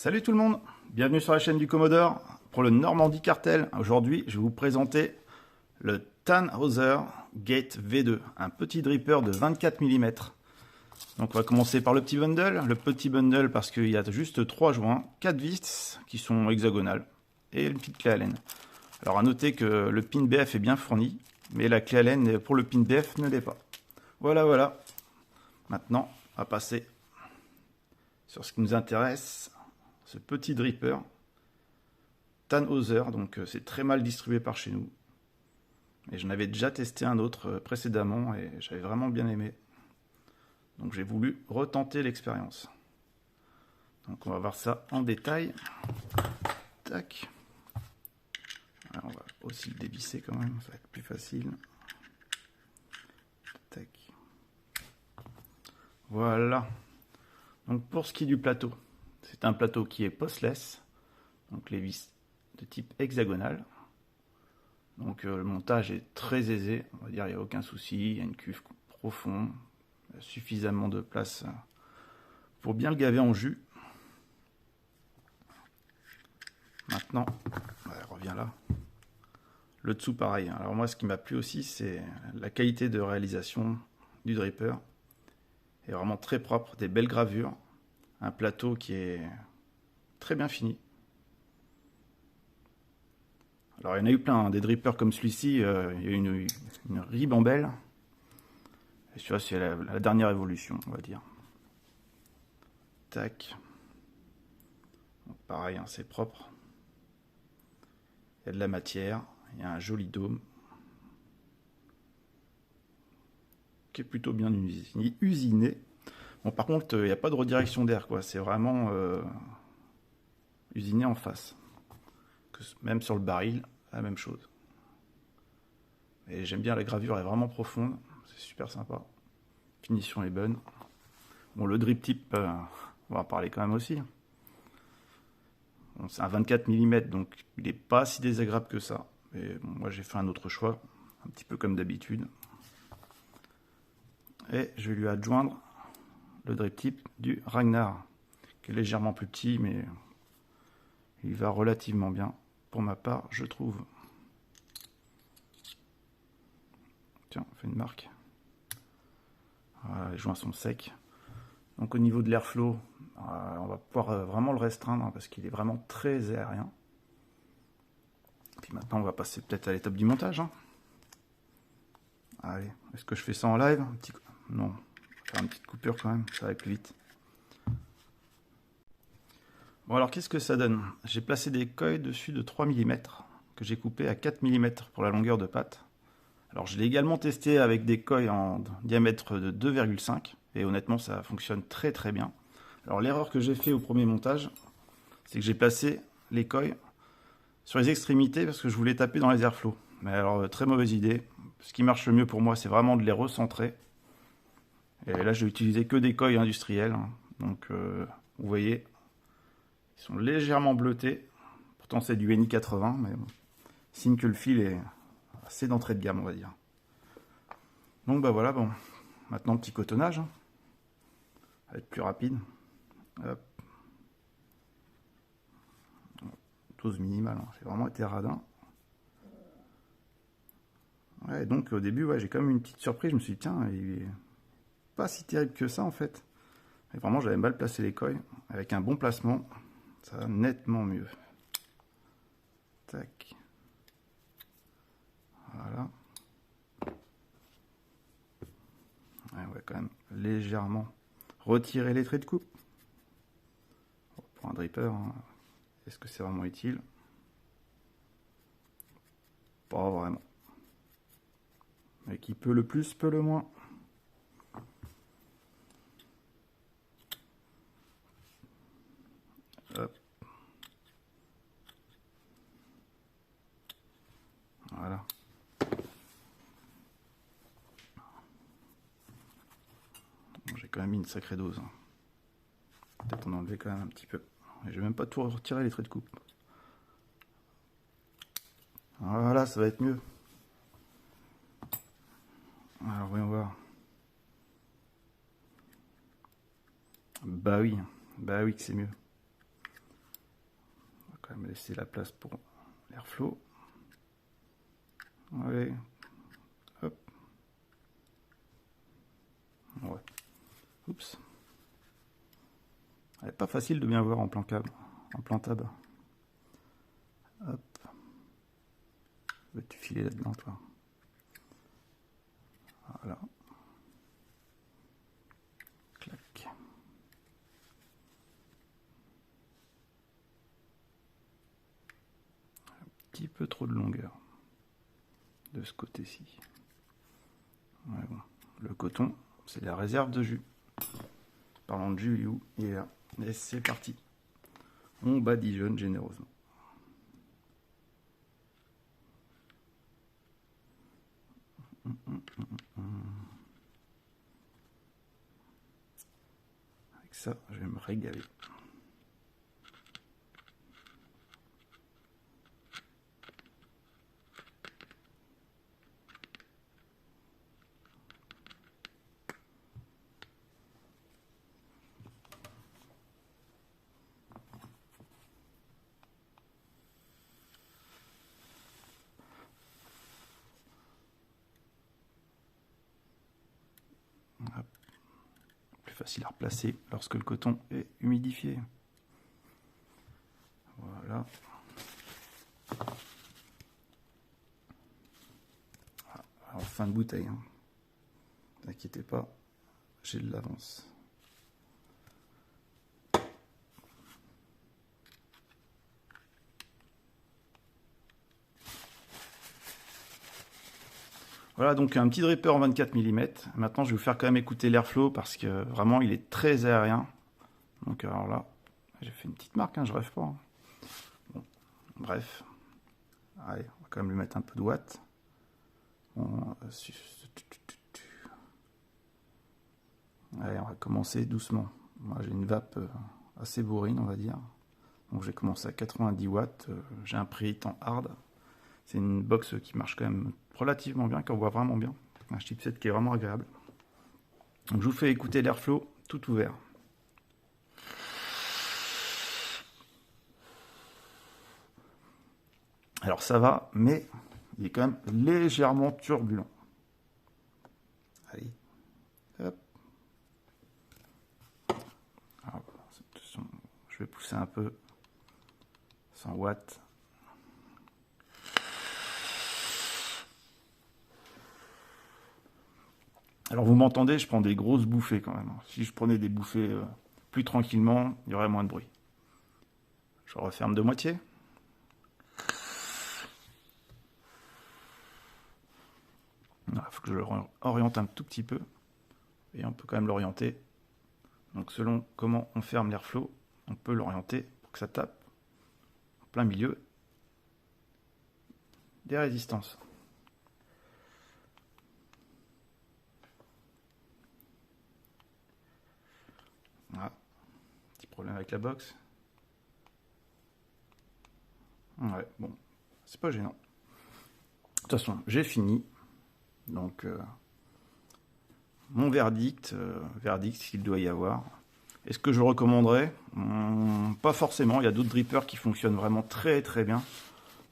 Salut tout le monde, bienvenue sur la chaîne du Commodore pour le Normandy Cartel. Aujourd'hui, je vais vous présenter le Tannhäuser Gate V2, un petit dripper de 24 mm. Donc on va commencer par le petit bundle. Le petit bundle parce qu'il y a juste 3 joints, 4 vis qui sont hexagonales et une petite clé Allen. Alors à noter que le pin BF est bien fourni, mais la clé Allen pour le pin BF ne l'est pas. Voilà. Maintenant, on va passer sur ce qui nous intéresse. Ce petit dripper Tannhäuser, donc c'est très mal distribué par chez nous. Et j'en avais déjà testé un autre précédemment et j'avais vraiment bien aimé. Donc j'ai voulu retenter l'expérience. Donc on va voir ça en détail. Tac. Alors on va aussi le dévisser quand même, ça va être plus facile. Tac. Voilà. Donc pour ce qui est du plateau, c'est un plateau qui est postless, donc les vis de type hexagonal. Donc le montage est très aisé, on va dire il n'y a aucun souci, il y a une cuve profonde, suffisamment de place pour bien le gaver en jus. Maintenant, revient là. Le dessous pareil. Alors moi ce qui m'a plu aussi c'est la qualité de réalisation du dripper. Il est vraiment très propre, des belles gravures, un plateau qui est très bien fini. Alors il y en a eu plein, hein, des drippers comme celui-ci, il y a eu une ribambelle. Et celui-là c'est la dernière évolution, on va dire. Tac. Donc, pareil, hein, c'est propre. Il y a de la matière, il y a un joli dôme. Qui est plutôt bien usiné. Bon par contre il n'y a pas de redirection d'air, quoi. C'est vraiment usiné en face. Même sur le baril, la même chose. Et j'aime bien, la gravure est vraiment profonde, c'est super sympa. Finition est bonne. Bon, le drip tip, on va en parler quand même aussi. Bon, c'est un 24 mm, donc il n'est pas si désagréable que ça. Mais bon, moi j'ai fait un autre choix, un petit peu comme d'habitude. Et je vais lui adjoindre le drip tip du Ragnar, qui est légèrement plus petit, mais il va relativement bien. Pour ma part, je trouve. Tiens, on fait une marque. Voilà, les joints sont secs. Donc au niveau de l'airflow, on va pouvoir vraiment le restreindre, hein, parce qu'il est vraiment très aérien. Puis maintenant, on va passer peut-être à l'étape du montage. Hein. Allez, est-ce que je fais ça en live? Non, on va faire une petite coupure quand même, ça va plus vite. Bon alors, qu'est-ce que ça donne? J'ai placé des coils dessus de 3 mm, que j'ai coupé à 4 mm pour la longueur de patte. Alors je l'ai également testé avec des coils en diamètre de 2,5 et honnêtement ça fonctionne très très bien. Alors l'erreur que j'ai fait au premier montage, c'est que j'ai placé les coils sur les extrémités parce que je voulais taper dans les airflows. Mais alors très mauvaise idée. Ce qui marche le mieux pour moi, c'est vraiment de les recentrer. Et là j'ai utilisé que des coils industriels, hein. Donc vous voyez, ils sont légèrement bleutés. Pourtant c'est du NI 80, mais bon, signe que le fil est assez d'entrée de gamme, on va dire. Donc bah voilà, bon, maintenant petit cotonnage, hein. Ça va être plus rapide. Hop. Dose minimale, hein. J'ai vraiment été radin. Ouais, donc au début, ouais, j'ai quand même une petite surprise. Je me suis dit, tiens, il est pas si terrible que ça en fait. Et vraiment, j'avais mal placé les coils. Avec un bon placement, ça va nettement mieux. Tac. Voilà. Ouais, on va quand même légèrement retirer les traits de coupe. Pour un dripper, hein, est-ce que c'est vraiment utile? Pas vraiment. Mais qui peut le plus, peut le moins. Hop. Voilà. Bon, j'ai quand même mis une sacrée dose. Peut-être en enlever quand même un petit peu. Et je vais même pas tout retirer les traits de coupe. Voilà, ça va être mieux. Alors voyons voir. Bah oui que c'est mieux. quand même laisser la place pour l'airflow. Allez, hop. Ouais. Oups. Elle n'est pas facile de bien voir en plan câble, en plan tab. Hop. Vas-tu filer là-dedans, toi? Voilà. Clac. Un petit peu trop de longueur de ce côté-ci. Ouais, bon. Le coton, c'est la réserve de jus. Parlons de jus, il est où? Il est là. Et c'est parti. On badigeonne généreusement. Avec ça, je vais me régaler. Hop. Plus facile à replacer lorsque le coton est humidifié. Voilà. Alors, fin de bouteille. Hein. N'inquiétez pas, j'ai de l'avance. Voilà, donc un petit dripper en 24 mm. Maintenant, je vais vous faire quand même écouter l'airflow parce que vraiment, il est très aérien. Donc, alors là, j'ai fait une petite marque, hein, je rêve pas. Hein. Bon, bref. Allez, on va quand même lui mettre un peu de watts. Bon, allez, on va commencer doucement. Moi, j'ai une vape assez bourrine, on va dire. Donc, j'ai commencé à 90 watts. J'ai un preheat en hard. C'est une box qui marche quand même relativement bien, qu'on voit vraiment bien. Un chipset qui est vraiment agréable. Donc, je vous fais écouter l'airflow tout ouvert. Alors ça va, mais il est quand même légèrement turbulent. Allez, hop. Alors, je vais pousser un peu, 100 watts. Alors vous m'entendez, je prends des grosses bouffées quand même. Si je prenais des bouffées plus tranquillement, il y aurait moins de bruit. Je referme de moitié. Il faut que je l'oriente un tout petit peu. Et on peut quand même l'orienter. Donc selon comment on ferme l'airflow, on peut l'orienter pour que ça tape en plein milieu des résistances. Voilà. Petit problème avec la box. Ouais, bon, c'est pas gênant. De toute façon, j'ai fini. Donc, mon verdict, s'il doit y avoir. Est-ce que je le recommanderais? Pas forcément. Il y a d'autres drippers qui fonctionnent vraiment très très bien.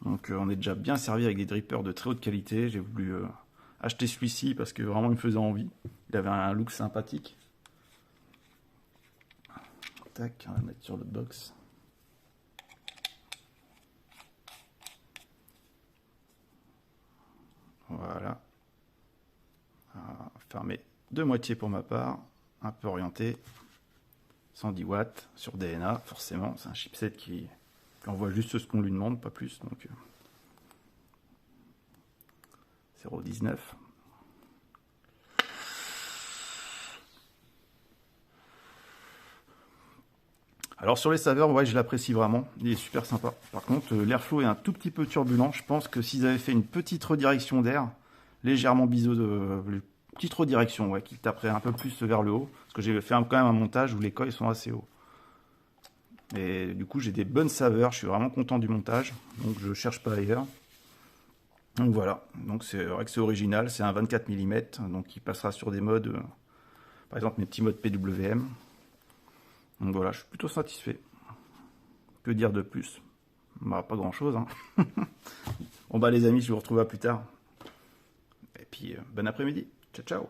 Donc, on est déjà bien servi avec des drippers de très haute qualité. J'ai voulu acheter celui-ci parce que vraiment il me faisait envie. Il avait un look sympathique. Tac, on va le mettre sur le box. Voilà. Fermé de moitié pour ma part, un peu orienté, 110 watts sur DNA, forcément, c'est un chipset qui envoie juste ce qu'on lui demande, pas plus, donc 0,19. Alors sur les saveurs, ouais, je l'apprécie vraiment, il est super sympa. Par contre, l'airflow est un tout petit peu turbulent, je pense que s'ils avaient fait une petite redirection d'air, légèrement petite redirection, ouais, qui taperait un peu plus vers le haut, parce que j'ai fait quand même un montage où les coils sont assez hauts. Et du coup, j'ai des bonnes saveurs, je suis vraiment content du montage, donc je cherche pas ailleurs. Donc voilà, donc c'est vrai que c'est original, c'est un 24 mm, donc il passera sur des modes, par exemple mes petits modes PWM. Donc voilà, je suis plutôt satisfait. Que dire de plus? Bah, pas grand chose, hein. Bon bah les amis, je vous retrouve à plus tard. Et puis, bon après-midi. Ciao, ciao.